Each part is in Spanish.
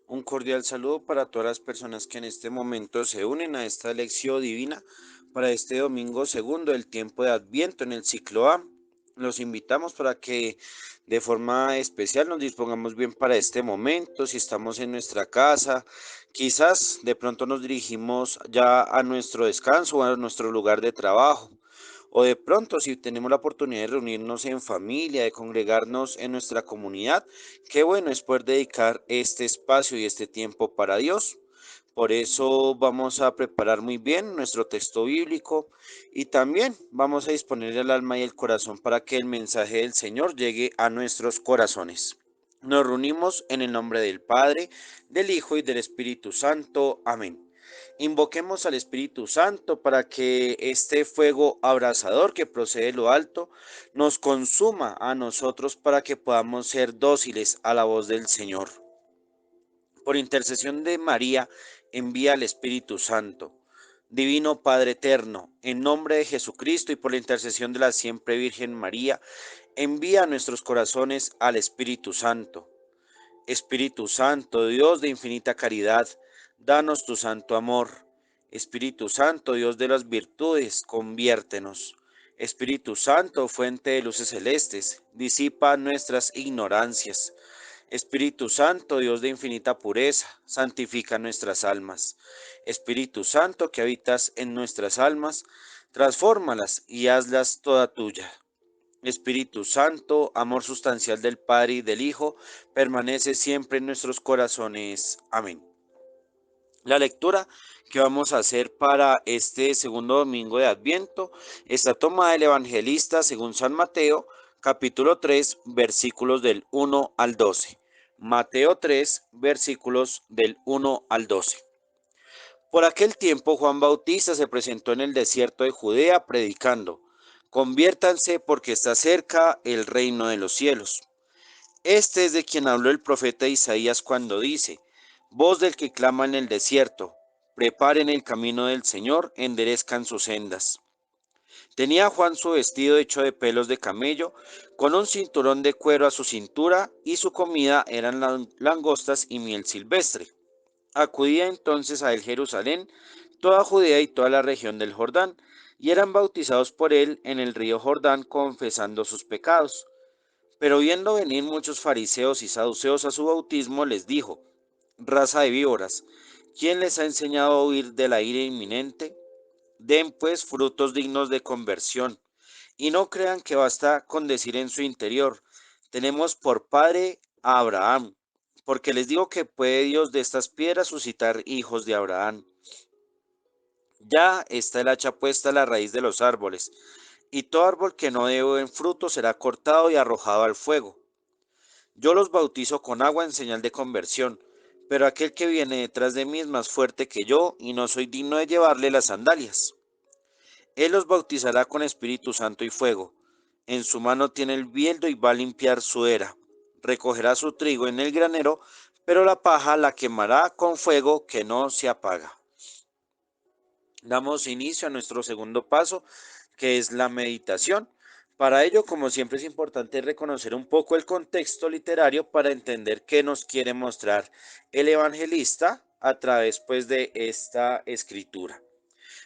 Un cordial saludo para todas las personas que en este momento se unen a esta lección divina para este domingo segundo del tiempo de Adviento en el ciclo A. Los invitamos para que de forma especial nos dispongamos bien para este momento. Si estamos en nuestra casa, quizás de pronto nos dirigimos ya a nuestro descanso o a nuestro lugar de trabajo. O de pronto, si tenemos la oportunidad de reunirnos en familia, de congregarnos en nuestra comunidad, qué bueno es poder dedicar este espacio y este tiempo para Dios. Por eso vamos a preparar muy bien nuestro texto bíblico y también vamos a disponer el alma y el corazón para que el mensaje del Señor llegue a nuestros corazones. Nos reunimos en el nombre del Padre, del Hijo y del Espíritu Santo. Amén. Invoquemos al Espíritu Santo para que este fuego abrasador que procede de lo alto nos consuma a nosotros para que podamos ser dóciles a la voz del Señor. Por intercesión de María, envía al Espíritu Santo. Divino Padre eterno, en nombre de Jesucristo y por la intercesión de la siempre Virgen María, envía a nuestros corazones al Espíritu Santo. Espíritu Santo, Dios de infinita caridad, danos tu santo amor. Espíritu Santo, Dios de las virtudes, conviértenos. Espíritu Santo, fuente de luces celestes, disipa nuestras ignorancias. Espíritu Santo, Dios de infinita pureza, santifica nuestras almas. Espíritu Santo, que habitas en nuestras almas, transfórmalas y hazlas toda tuya. Espíritu Santo, amor sustancial del Padre y del Hijo, permanece siempre en nuestros corazones. Amén. La lectura que vamos a hacer para este segundo domingo de Adviento está tomada del Evangelista según San Mateo, capítulo 3, versículos del 1 al 12. Mateo 3, versículos del 1 al 12. Por aquel tiempo Juan Bautista se presentó en el desierto de Judea predicando: conviértanse porque está cerca el reino de los cielos. Este es de quien habló el profeta Isaías cuando dice: voz del que clama en el desierto, preparen el camino del Señor, enderezcan sus sendas. Tenía Juan su vestido hecho de pelos de camello, con un cinturón de cuero a su cintura, y su comida eran langostas y miel silvestre. Acudía entonces a él Jerusalén, toda Judea y toda la región del Jordán, y eran bautizados por él en el río Jordán, confesando sus pecados. Pero viendo venir muchos fariseos y saduceos a su bautismo, les dijo: raza de víboras, ¿quién les ha enseñado a huir de la ira inminente? Den pues frutos dignos de conversión, y no crean que basta con decir en su interior: tenemos por padre a Abraham, porque les digo que puede Dios de estas piedras suscitar hijos de Abraham. Ya está el hacha puesta a la raíz de los árboles, y todo árbol que no dé buen fruto será cortado y arrojado al fuego. Yo los bautizo con agua en señal de conversión, pero aquel que viene detrás de mí es más fuerte que yo, y no soy digno de llevarle las sandalias. Él los bautizará con Espíritu Santo y fuego. En su mano tiene el bieldo y va a limpiar su era. Recogerá su trigo en el granero, pero la paja la quemará con fuego que no se apaga. Damos inicio a nuestro segundo paso, que es la meditación. Para ello, como siempre, es importante reconocer un poco el contexto literario para entender qué nos quiere mostrar el evangelista a través, pues, de esta escritura.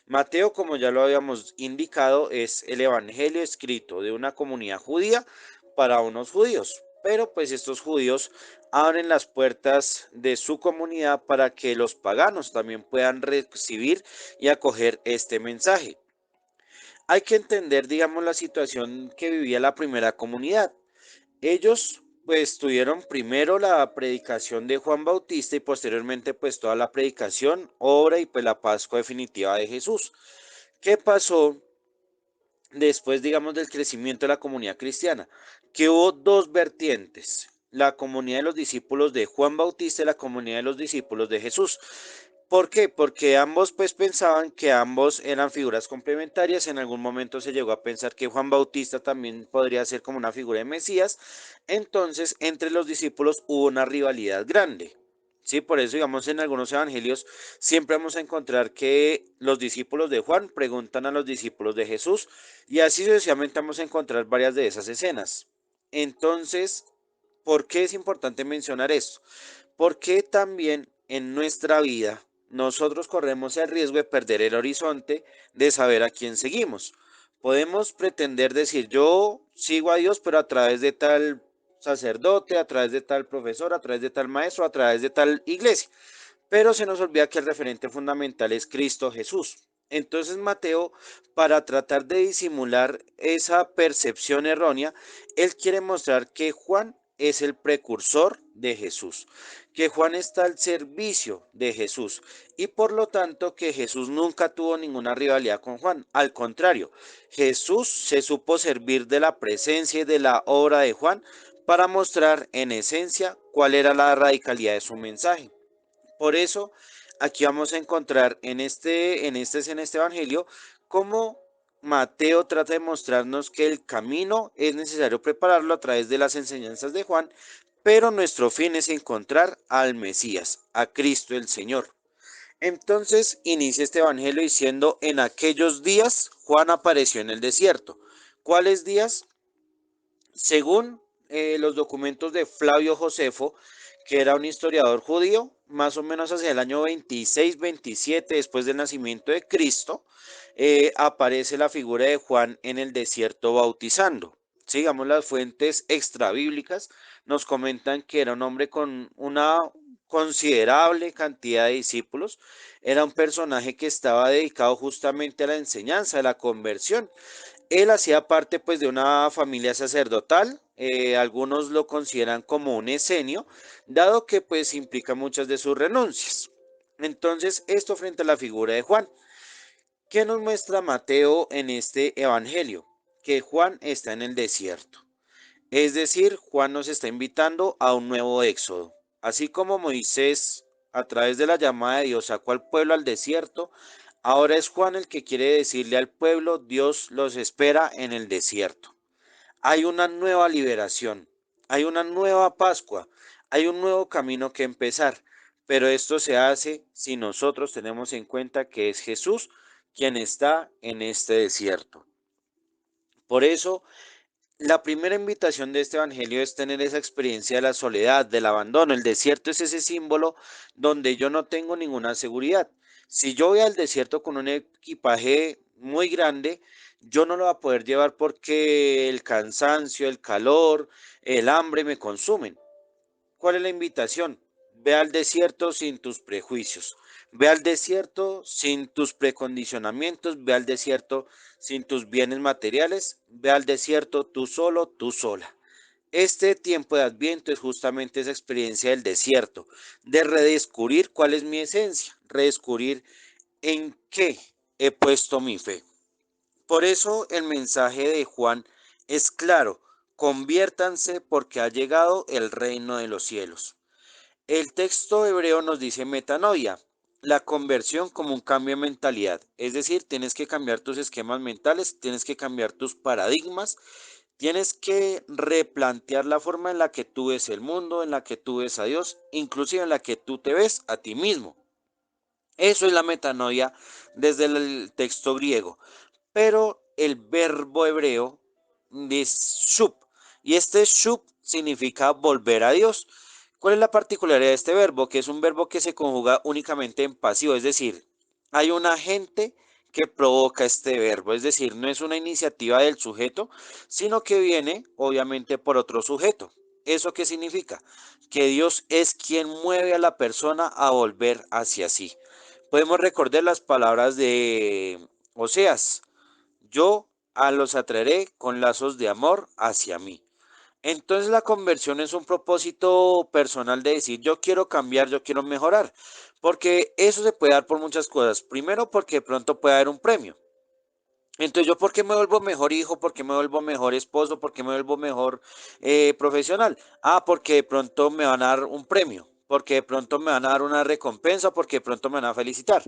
Mateo, como ya lo habíamos indicado, es el evangelio escrito de una comunidad judía para unos judíos, pero pues estos judíos abren las puertas de su comunidad para que los paganos también puedan recibir y acoger este mensaje. Hay que entender, digamos, la situación que vivía la primera comunidad. Ellos pues tuvieron primero la predicación de Juan Bautista y posteriormente pues toda la predicación, obra y pues la Pascua definitiva de Jesús. ¿Qué pasó después, digamos, del crecimiento de la comunidad cristiana? Que hubo dos vertientes: la comunidad de los discípulos de Juan Bautista y la comunidad de los discípulos de Jesús. ¿Por qué? Porque ambos pues pensaban que ambos eran figuras complementarias. En algún momento se llegó a pensar que Juan Bautista también podría ser como una figura de Mesías. Entonces, entre los discípulos hubo una rivalidad grande. Sí, por eso, digamos, en algunos evangelios siempre vamos a encontrar que los discípulos de Juan preguntan a los discípulos de Jesús, y así sucesivamente vamos a encontrar varias de esas escenas. Entonces, ¿por qué es importante mencionar esto? porque también en nuestra vida nosotros corremos el riesgo de perder el horizonte de saber a quién seguimos. Podemos pretender decir, yo sigo a Dios, pero a través de tal sacerdote, a través de tal profesor, a través de tal maestro, a través de tal iglesia. Pero se nos olvida que el referente fundamental es Cristo Jesús. Entonces Mateo, para tratar de disimular esa percepción errónea, él quiere mostrar que Juan es el precursor de Jesús, que Juan está al servicio de Jesús y por lo tanto que Jesús nunca tuvo ninguna rivalidad con Juan. Al contrario, Jesús se supo servir de la presencia y de la obra de Juan para mostrar en esencia cuál era la radicalidad de su mensaje. Por eso, aquí vamos a encontrar en este evangelio cómo Mateo trata de mostrarnos que el camino es necesario prepararlo a través de las enseñanzas de Juan, pero nuestro fin es encontrar al Mesías, a Cristo el Señor. Entonces inicia este evangelio diciendo, en aquellos días Juan apareció en el desierto. ¿Cuáles días? Según los documentos de Flavio Josefo, que era un historiador judío, más o menos hacia el año 26-27 después del nacimiento de Cristo, aparece la figura de Juan en el desierto bautizando. Sigamos las fuentes extrabíblicas, nos comentan que era un hombre con una considerable cantidad de discípulos, era un personaje que estaba dedicado justamente a la enseñanza, a la conversión. Él hacía parte pues de una familia sacerdotal, algunos lo consideran como un esenio, dado que pues implica muchas de sus renuncias. Entonces, esto frente a la figura de Juan. ¿Qué nos muestra Mateo en este evangelio? Que Juan está en el desierto. Es decir, Juan nos está invitando a un nuevo éxodo. Así como Moisés, a través de la llamada de Dios, sacó al pueblo al desierto, ahora es Juan el que quiere decirle al pueblo, Dios los espera en el desierto. Hay una nueva liberación, hay una nueva Pascua, hay un nuevo camino que empezar, pero esto se hace si nosotros tenemos en cuenta que es Jesús quien está en este desierto. Por eso la primera invitación de este evangelio es tener esa experiencia de la soledad, del abandono. El desierto es ese símbolo donde yo no tengo ninguna seguridad. Si yo voy al desierto con un equipaje muy grande, yo no lo voy a poder llevar porque el cansancio, el calor, el hambre me consumen. ¿Cuál es la invitación? Ve al desierto sin tus prejuicios. Ve al desierto sin tus precondicionamientos. Ve al desierto sin tus bienes materiales. Ve al desierto tú solo, tú sola. Este tiempo de Adviento es justamente esa experiencia del desierto, de redescubrir cuál es mi esencia, redescubrir en qué he puesto mi fe. Por eso el mensaje de Juan es claro, conviértanse porque ha llegado el reino de los cielos. El texto hebreo nos dice metanoia, la conversión como un cambio de mentalidad. Es decir, tienes que cambiar tus esquemas mentales, tienes que cambiar tus paradigmas, tienes que replantear la forma en la que tú ves el mundo, en la que tú ves a Dios, inclusive en la que tú te ves a ti mismo. Eso es la metanoia desde el texto griego. Pero el verbo hebreo es shub, y este shub significa volver a Dios. ¿Cuál es la particularidad de este verbo? Que es un verbo que se conjuga únicamente en pasivo, es decir, hay un agente que provoca este verbo, es decir, no es una iniciativa del sujeto, sino que viene obviamente por otro sujeto. ¿Eso qué significa? Que Dios es quien mueve a la persona a volver hacia sí. Podemos recordar las palabras de Oseas, yo los atraeré con lazos de amor hacia mí. Entonces la conversión es un propósito personal de decir yo quiero cambiar, yo quiero mejorar, porque eso se puede dar por muchas cosas. Primero porque de pronto puede haber un premio. Entonces yo ¿por qué me vuelvo mejor hijo? ¿Por qué me vuelvo mejor esposo? ¿Por qué me vuelvo mejor profesional? Ah, porque de pronto me van a dar un premio, porque de pronto me van a dar una recompensa, porque de pronto me van a felicitar.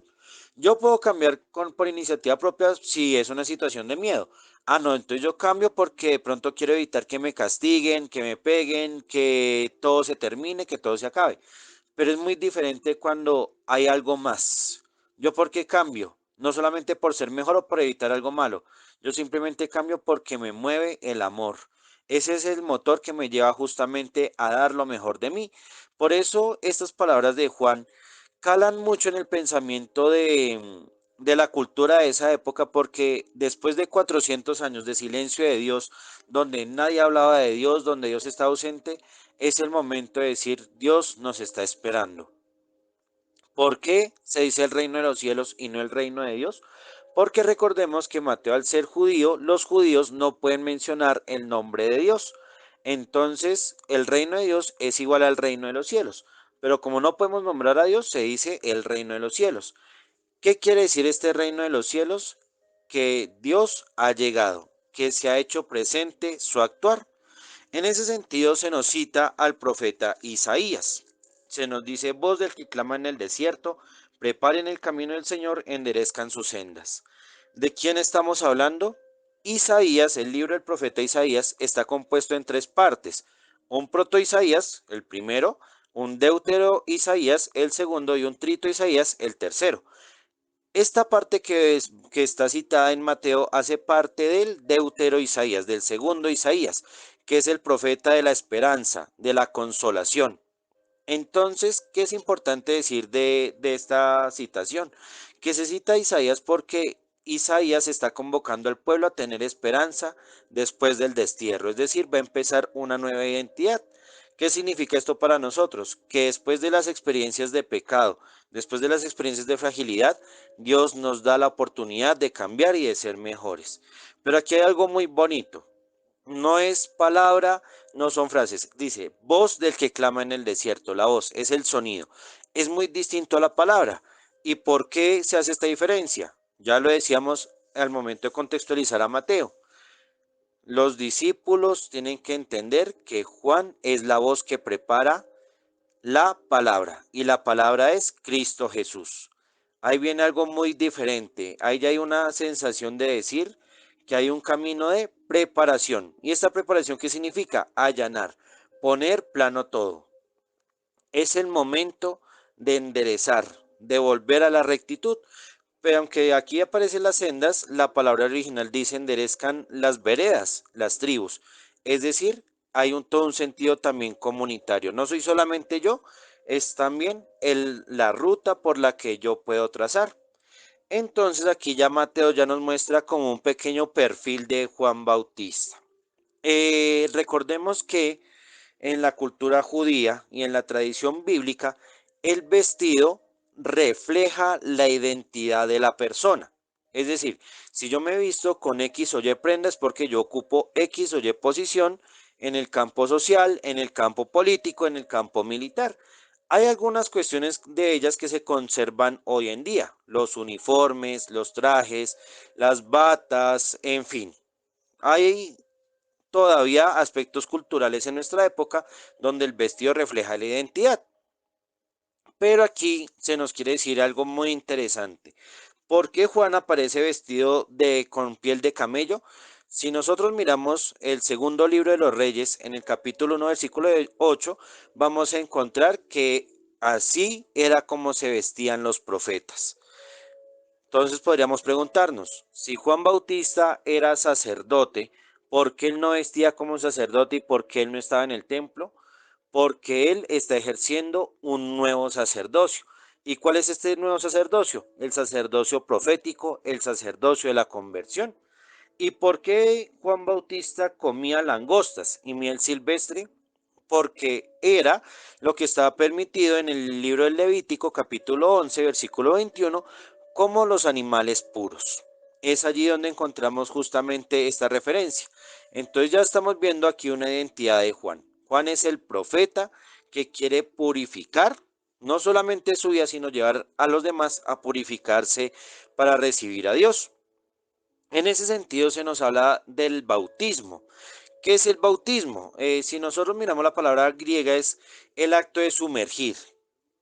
Yo puedo cambiar por iniciativa propia si es una situación de miedo. Ah, no, entonces yo cambio porque de pronto quiero evitar que me castiguen, que me peguen, que todo se termine, que todo se acabe. Pero es muy diferente cuando hay algo más. ¿Yo por qué cambio? No solamente por ser mejor o por evitar algo malo. Yo simplemente cambio porque me mueve el amor. Ese es el motor que me lleva justamente a dar lo mejor de mí. Por eso estas palabras de Juan calan mucho en el pensamiento de la cultura de esa época, porque después de 400 años de silencio de Dios, donde nadie hablaba de Dios, donde Dios está ausente, es el momento de decir, Dios nos está esperando. ¿Por qué se dice el reino de los cielos y no el reino de Dios? Porque recordemos que Mateo, al ser judío, los judíos no pueden mencionar el nombre de Dios. Entonces, el reino de Dios es igual al reino de los cielos. Pero como no podemos nombrar a Dios, se dice el reino de los cielos. ¿Qué quiere decir este reino de los cielos? Que Dios ha llegado, que se ha hecho presente su actuar. En ese sentido se nos cita al profeta Isaías. Se nos dice, voz del que clama en el desierto, preparen el camino del Señor, enderezcan sus sendas. ¿De quién estamos hablando? Isaías, el libro del profeta Isaías, está compuesto en tres partes. Un proto Isaías, el primero, un deutero Isaías, el segundo, y un trito Isaías, el tercero. Esta parte que está citada en Mateo hace parte del deutero Isaías, del segundo Isaías, que es el profeta de la esperanza, de la consolación. Entonces, ¿qué es importante decir de esta citación? Que se cita a Isaías porque Isaías está convocando al pueblo a tener esperanza después del destierro, es decir, va a empezar una nueva identidad. ¿Qué significa esto para nosotros? Que después de las experiencias de pecado, después de las experiencias de fragilidad, Dios nos da la oportunidad de cambiar y de ser mejores. Pero aquí hay algo muy bonito. No es palabra, no son frases. Dice, voz del que clama en el desierto. La voz es el sonido. Es muy distinto a la palabra. ¿Y por qué se hace esta diferencia? Ya lo decíamos al momento de contextualizar a Mateo. Los discípulos tienen que entender que Juan es la voz que prepara la palabra y la palabra es Cristo Jesús. Ahí viene algo muy diferente. Ahí ya hay una sensación de decir que hay un camino de preparación. ¿Y esta preparación qué significa? Allanar, poner plano todo. Es el momento de enderezar, de volver a la rectitud. Pero aunque aquí aparecen las sendas, la palabra original dice enderezcan las veredas, las tribus. Es decir, hay todo un sentido también comunitario. No soy solamente yo, es también la ruta por la que yo puedo trazar. Entonces aquí ya Mateo ya nos muestra como un pequeño perfil de Juan Bautista. Recordemos que en la cultura judía y en la tradición bíblica, el vestido refleja la identidad de la persona. Es decir, si yo me he visto con X o Y prendas porque yo ocupo X o Y posición en el campo social, en el campo político, en el campo militar. Hay algunas cuestiones de ellas que se conservan hoy en día, los uniformes, los trajes, las batas, en fin. Hay todavía aspectos culturales en nuestra época donde el vestido refleja la identidad. Pero aquí se nos quiere decir algo muy interesante. ¿Por qué Juan aparece vestido con piel de camello? Si nosotros miramos el segundo libro de los Reyes, en el capítulo 1, versículo 8, vamos a encontrar que así era como se vestían los profetas. Entonces podríamos preguntarnos, si Juan Bautista era sacerdote, ¿por qué él no vestía como sacerdote y por qué él no estaba en el templo? Porque él está ejerciendo un nuevo sacerdocio. ¿Y cuál es este nuevo sacerdocio? El sacerdocio profético, el sacerdocio de la conversión. ¿Y por qué Juan Bautista comía langostas y miel silvestre? Porque era lo que estaba permitido en el libro del Levítico capítulo 11 versículo 21 como los animales puros. Es allí donde encontramos justamente esta referencia. Entonces ya estamos viendo aquí una identidad de Juan. Juan es el profeta que quiere purificar no solamente su vida, sino llevar a los demás a purificarse para recibir a Dios. En ese sentido se nos habla del bautismo. ¿Qué es el bautismo? Si nosotros miramos la palabra griega es el acto de sumergir,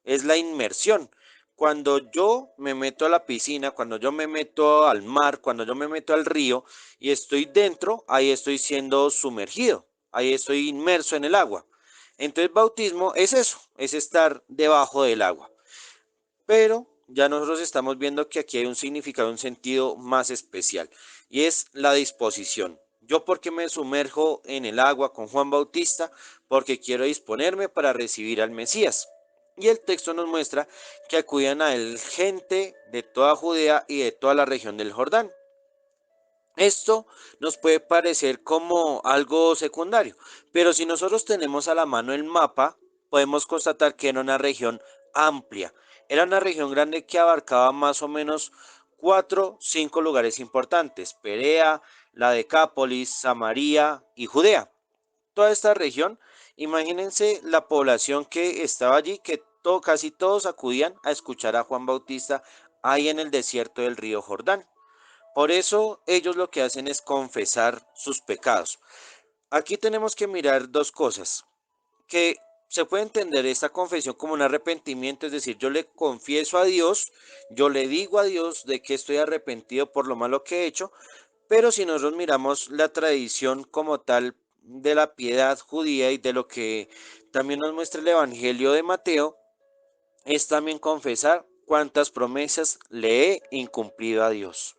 es la inmersión. Cuando yo me meto a la piscina, cuando yo me meto al mar, cuando yo me meto al río y estoy dentro, ahí estoy siendo sumergido, ahí estoy inmerso en el agua. Entonces bautismo es eso, es estar debajo del agua. Pero ya nosotros estamos viendo que aquí hay un significado, un sentido más especial y es la disposición. Yo porque me sumerjo en el agua con Juan Bautista, porque quiero disponerme para recibir al Mesías. Y el texto nos muestra que acudían a él gente de toda Judea y de toda la región del Jordán. Esto nos puede parecer como algo secundario, pero si nosotros tenemos a la mano el mapa, podemos constatar que era una región amplia. Era una región grande que abarcaba más o menos 4, 5 lugares importantes: Perea, la Decápolis, Samaria y Judea. Toda esta región, imagínense la población que estaba allí, que casi todos acudían a escuchar a Juan Bautista ahí en el desierto del río Jordán. Por eso ellos lo que hacen es confesar sus pecados. Aquí tenemos que mirar dos cosas, que se puede entender esta confesión como un arrepentimiento, es decir, yo le confieso a Dios, yo le digo a Dios de que estoy arrepentido por lo malo que he hecho, pero si nosotros miramos la tradición como tal de la piedad judía y de lo que también nos muestra el Evangelio de Mateo, es también confesar cuántas promesas le he incumplido a Dios.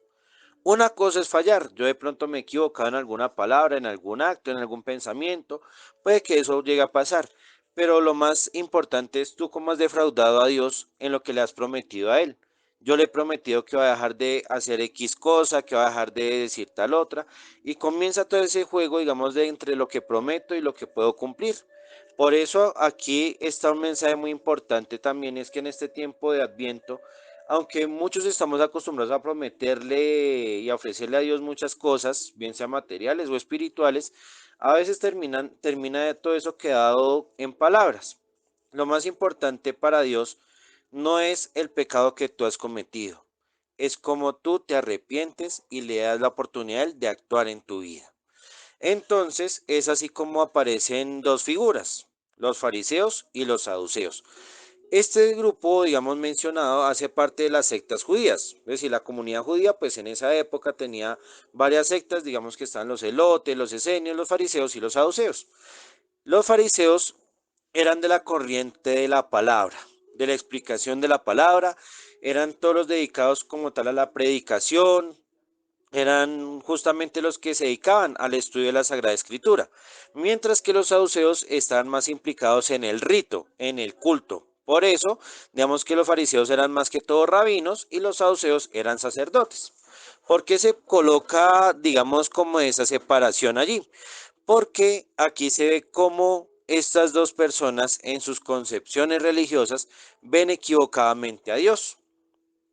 Una cosa es fallar, yo de pronto me he equivocado en alguna palabra, en algún acto, en algún pensamiento, puede que eso llegue a pasar, pero lo más importante es tú cómo has defraudado a Dios en lo que le has prometido a Él. Yo le he prometido que va a dejar de hacer X cosa, que va a dejar de decir tal otra, y comienza todo ese juego, digamos, de entre lo que prometo y lo que puedo cumplir. Por eso aquí está un mensaje muy importante también, es que en este tiempo de Adviento, aunque muchos estamos acostumbrados a prometerle y a ofrecerle a Dios muchas cosas, bien sean materiales o espirituales, a veces termina de todo eso quedado en palabras. Lo más importante para Dios no es el pecado que tú has cometido, es como tú te arrepientes y le das la oportunidad de actuar en tu vida. Entonces es así como aparecen dos figuras, los fariseos y los saduceos. Este grupo, digamos, mencionado, hace parte de las sectas judías. Es decir, la comunidad judía, pues en esa época tenía varias sectas, digamos que están los elotes, los esenios, los fariseos y los saduceos. Los fariseos eran de la corriente de la palabra, de la explicación de la palabra, eran todos los dedicados como tal a la predicación, eran justamente los que se dedicaban al estudio de la Sagrada Escritura, mientras que los saduceos estaban más implicados en el rito, en el culto. Por eso, digamos que los fariseos eran más que todo rabinos y los saduceos eran sacerdotes. ¿Por qué se coloca, digamos, como esa separación allí? Porque aquí se ve cómo estas dos personas en sus concepciones religiosas ven equivocadamente a Dios.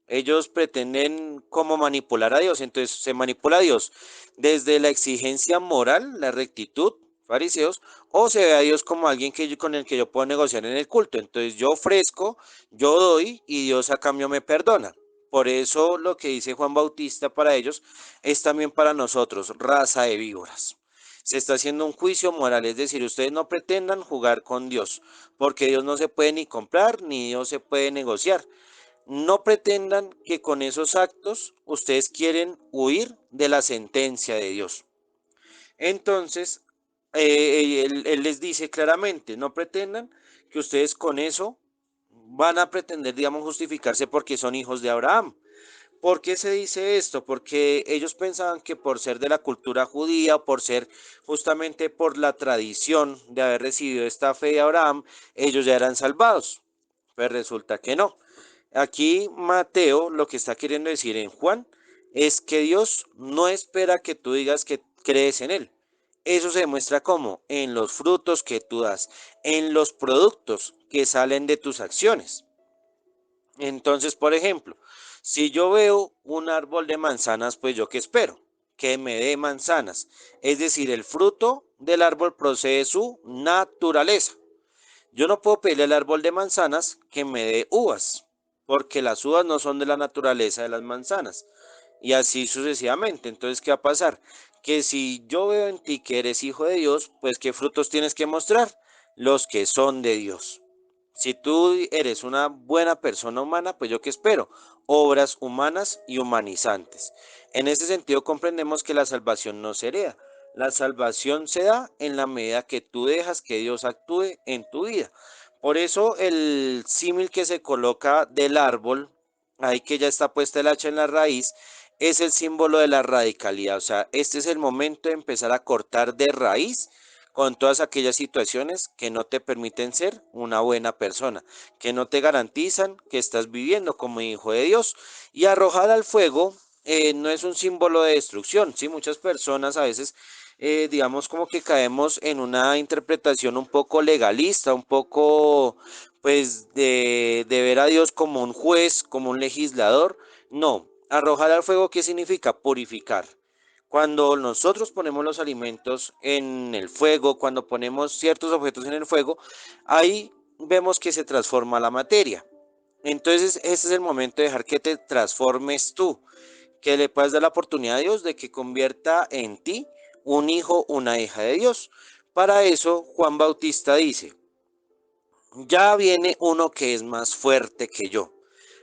Ellos pretenden como manipular a Dios, entonces se manipula a Dios desde la exigencia moral, la rectitud, fariseos, o se ve a Dios como alguien con el que yo puedo negociar en el culto. Entonces yo ofrezco, yo doy y Dios a cambio me perdona. Por eso lo que dice Juan Bautista para ellos es también para nosotros, raza de víboras. Se está haciendo un juicio moral, es decir, ustedes no pretendan jugar con Dios, porque Dios no se puede ni comprar, ni Dios se puede negociar. No pretendan que con esos actos ustedes quieren huir de la sentencia de Dios. Entonces, él les dice claramente, no pretendan que ustedes con eso van a pretender, digamos, justificarse porque son hijos de Abraham. ¿Por qué se dice esto? Porque ellos pensaban que por ser de la cultura judía, por ser justamente por la tradición de haber recibido esta fe de Abraham, ellos ya eran salvados. Pues resulta que no. Aquí Mateo lo que está queriendo decir en Juan es que Dios no espera que tú digas que crees en Él. Eso se demuestra como en los frutos que tú das, en los productos que salen de tus acciones. Entonces, por ejemplo, si yo veo un árbol de manzanas, pues yo qué espero, que me dé manzanas. Es decir, el fruto del árbol procede de su naturaleza. Yo no puedo pedirle al árbol de manzanas que me dé uvas, porque las uvas no son de la naturaleza de las manzanas. Y así sucesivamente. Entonces, ¿qué va a pasar? Que si yo veo en ti que eres hijo de Dios, pues ¿qué frutos tienes que mostrar? Los que son de Dios. Si tú eres una buena persona humana, pues yo qué espero, obras humanas y humanizantes. En ese sentido comprendemos que la salvación no se hereda. La salvación se da en la medida que tú dejas que Dios actúe en tu vida. Por eso el símil que se coloca del árbol, ahí que ya está puesta el hacha en la raíz, es el símbolo de la radicalidad. O sea, este es el momento de empezar a cortar de raíz con todas aquellas situaciones que no te permiten ser una buena persona, que no te garantizan que estás viviendo como hijo de Dios. Y arrojar al fuego no es un símbolo de destrucción, ¿sí? Muchas personas a veces, digamos, como que caemos en una interpretación un poco legalista, un poco, pues, de ver a Dios como un juez, como un legislador. No, arrojar al fuego, ¿qué significa? Purificar. Cuando nosotros ponemos los alimentos en el fuego, cuando ponemos ciertos objetos en el fuego, ahí vemos que se transforma la materia. Entonces, ese es el momento de dejar que te transformes tú, que le puedas dar la oportunidad a Dios de que convierta en ti un hijo, una hija de Dios. Para eso, Juan Bautista dice, ya viene uno que es más fuerte que yo.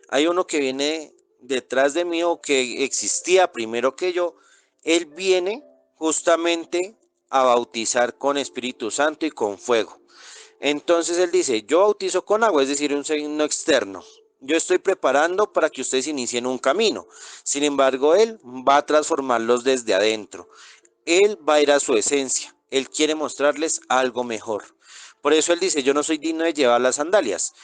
Hay uno que viene detrás de mí o que existía primero que yo. Él viene justamente a bautizar con Espíritu Santo y con fuego. Entonces él dice, yo bautizo con agua, es decir, un signo externo. Yo estoy preparando para que ustedes inicien un camino. Sin embargo, él va a transformarlos desde adentro. Él va a ir a su esencia. Él quiere mostrarles algo mejor. Por eso él dice, yo no soy digno de llevar las sandalias.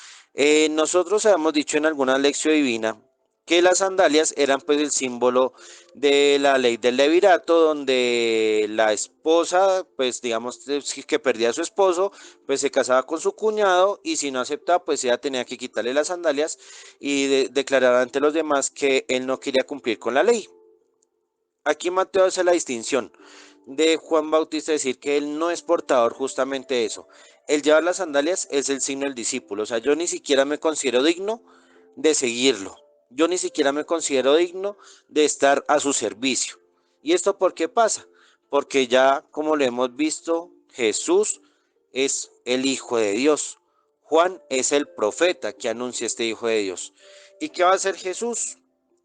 Nosotros habíamos dicho en alguna lección divina que las sandalias eran pues el símbolo de la ley del levirato, donde la esposa, pues digamos que perdía a su esposo, pues se casaba con su cuñado y si no aceptaba, pues ella tenía que quitarle las sandalias y declarar ante los demás que él no quería cumplir con la ley. Aquí Mateo hace la distinción de Juan Bautista, decir que él no es portador justamente de eso. El llevar las sandalias es el signo del discípulo. O sea, yo ni siquiera me considero digno de seguirlo. Yo ni siquiera me considero digno de estar a su servicio. ¿Y esto por qué pasa? Porque ya, como lo hemos visto, Jesús es el Hijo de Dios. Juan es el profeta que anuncia este Hijo de Dios. ¿Y qué va a hacer Jesús?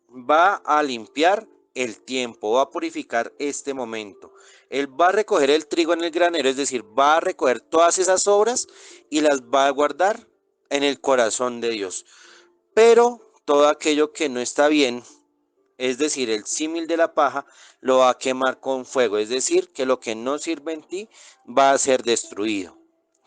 Va a limpiar el tiempo, va a purificar este momento. Él va a recoger el trigo en el granero, es decir, va a recoger todas esas obras y las va a guardar en el corazón de Dios. Pero todo aquello que no está bien, es decir, el símil de la paja, lo va a quemar con fuego, es decir, que lo que no sirve en ti va a ser destruido.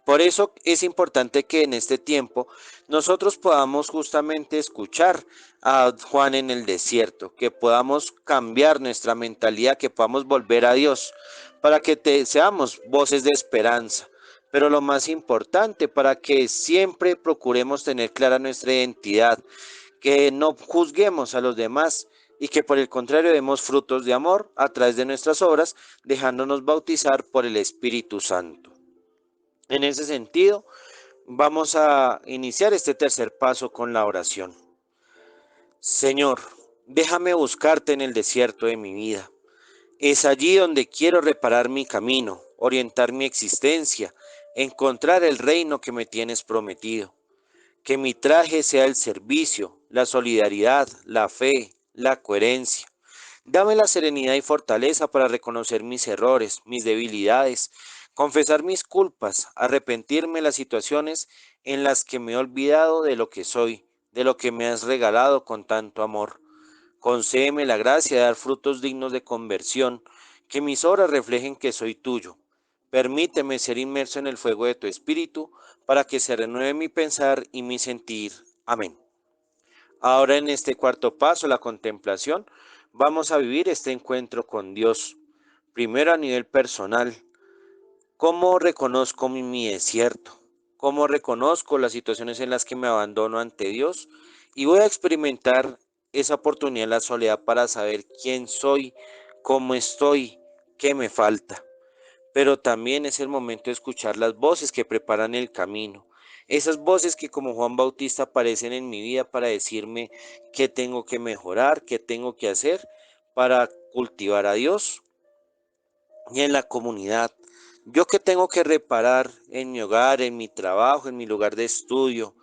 Por eso es importante que en este tiempo nosotros podamos justamente escuchar a Juan en el desierto, que podamos cambiar nuestra mentalidad, que podamos volver a Dios, para que seamos voces de esperanza. Pero lo más importante, para que siempre procuremos tener clara nuestra identidad, que no juzguemos a los demás y que por el contrario demos frutos de amor a través de nuestras obras, dejándonos bautizar por el Espíritu Santo. En ese sentido, vamos a iniciar este tercer paso con la oración. Señor, déjame buscarte en el desierto de mi vida. Es allí donde quiero reparar mi camino, orientar mi existencia, encontrar el reino que me tienes prometido. Que mi traje sea el servicio, la solidaridad, la fe, la coherencia. Dame la serenidad y fortaleza para reconocer mis errores, mis debilidades, confesar mis culpas, arrepentirme de las situaciones en las que me he olvidado de lo que soy, de lo que me has regalado con tanto amor. Concédeme la gracia de dar frutos dignos de conversión, que mis obras reflejen que soy tuyo. Permíteme ser inmerso en el fuego de tu espíritu, para que se renueve mi pensar y mi sentir. Amén. Ahora en este cuarto paso, la contemplación, vamos a vivir este encuentro con Dios. Primero a nivel personal, ¿cómo reconozco mi desierto? ¿Cómo reconozco las situaciones en las que me abandono ante Dios? Y voy a experimentar esa oportunidad en la soledad para saber quién soy, cómo estoy, qué me falta. Pero también es el momento de escuchar las voces que preparan el camino. Esas voces que como Juan Bautista aparecen en mi vida para decirme qué tengo que mejorar, qué tengo que hacer para cultivar a Dios y en la comunidad. Yo qué tengo que reparar en mi hogar, en mi trabajo, en mi lugar de estudio,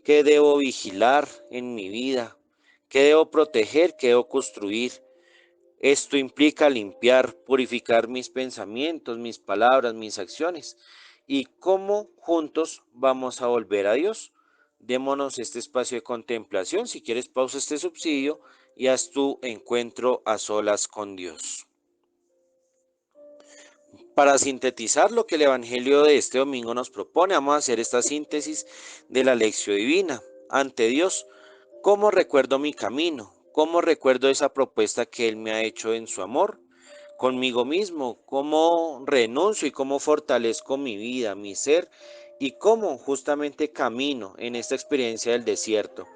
qué debo vigilar en mi vida, qué debo proteger, qué debo construir. Esto implica limpiar, purificar mis pensamientos, mis palabras, mis acciones. ¿Y cómo juntos vamos a volver a Dios? Démonos este espacio de contemplación. Si quieres, pausa este subsidio y haz tu encuentro a solas con Dios. Para sintetizar lo que el Evangelio de este domingo nos propone, vamos a hacer esta síntesis de la lección divina ante Dios. ¿Cómo recuerdo mi camino? ¿Cómo recuerdo esa propuesta que Él me ha hecho en su amor? Conmigo mismo, cómo renuncio y cómo fortalezco mi vida, mi ser y cómo justamente camino en esta experiencia del desierto,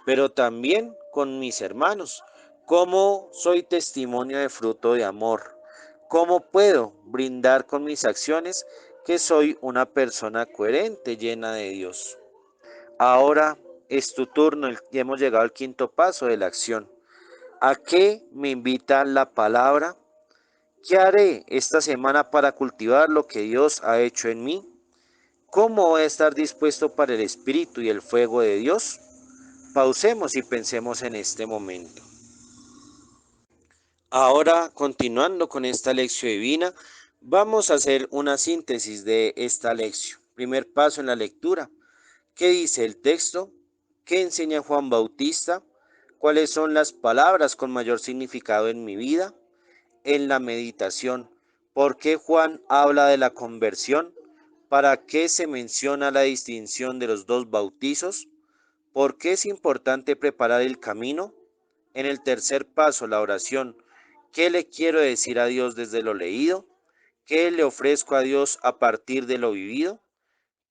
pero también con mis hermanos, cómo soy testimonio de fruto de amor, cómo puedo brindar con mis acciones que soy una persona coherente, llena de Dios. Ahora es tu turno y hemos llegado al quinto paso de la acción. ¿A qué me invita la palabra? ¿Qué haré esta semana para cultivar lo que Dios ha hecho en mí? ¿Cómo voy a estar dispuesto para el Espíritu y el fuego de Dios? Pausemos y pensemos en este momento. Ahora, continuando con esta lección divina, vamos a hacer una síntesis de esta lección. Primer paso en la lectura. ¿Qué dice el texto? ¿Qué enseña Juan Bautista? ¿Cuáles son las palabras con mayor significado en mi vida? En la meditación. ¿Por qué Juan habla de la conversión? ¿Para qué se menciona la distinción de los dos bautizos? ¿Por qué es importante preparar el camino? En el tercer paso, la oración. ¿Qué le quiero decir a Dios desde lo leído? ¿Qué le ofrezco a Dios a partir de lo vivido?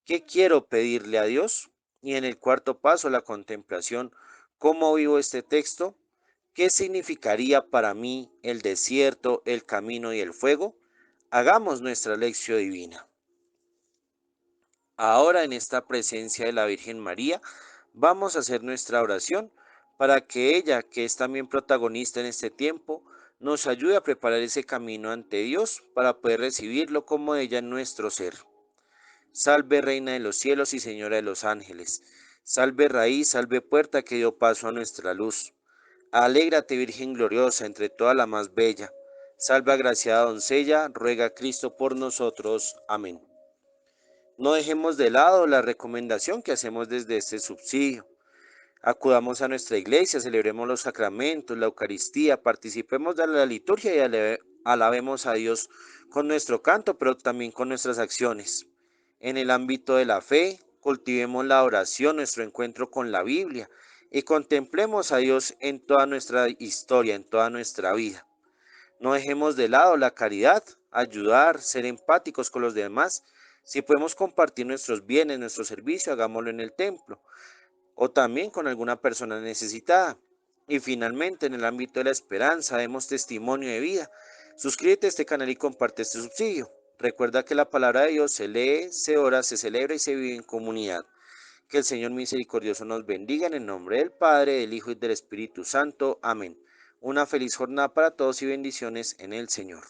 ¿Qué quiero pedirle a Dios? Y en el cuarto paso, la contemplación. ¿Cómo vivo este texto? ¿Qué significaría para mí el desierto, el camino y el fuego? Hagamos nuestra lección divina. Ahora, en esta presencia de la Virgen María, vamos a hacer nuestra oración para que ella, que es también protagonista en este tiempo, nos ayude a preparar ese camino ante Dios para poder recibirlo como ella en nuestro ser. Salve Reina de los cielos y Señora de los ángeles. Salve raíz, salve puerta que dio paso a nuestra luz. Alégrate Virgen gloriosa, entre todas la más bella. Salve agraciada doncella, ruega a Cristo por nosotros. Amén. No dejemos de lado la recomendación que hacemos desde este subsidio. Acudamos a nuestra iglesia, celebremos los sacramentos, la Eucaristía, participemos de la liturgia y alabemos a Dios con nuestro canto, pero también con nuestras acciones. En el ámbito de la fe, cultivemos la oración, nuestro encuentro con la Biblia y contemplemos a Dios en toda nuestra historia, en toda nuestra vida. No dejemos de lado la caridad, ayudar, ser empáticos con los demás. Si podemos compartir nuestros bienes, nuestro servicio, hagámoslo en el templo o también con alguna persona necesitada. Y finalmente, en el ámbito de la esperanza, demos testimonio de vida. Suscríbete a este canal y comparte este subsidio. Recuerda que la palabra de Dios se lee, se ora, se celebra y se vive en comunidad. Que el Señor misericordioso nos bendiga en el nombre del Padre, del Hijo y del Espíritu Santo. Amén. Una feliz jornada para todos y bendiciones en el Señor.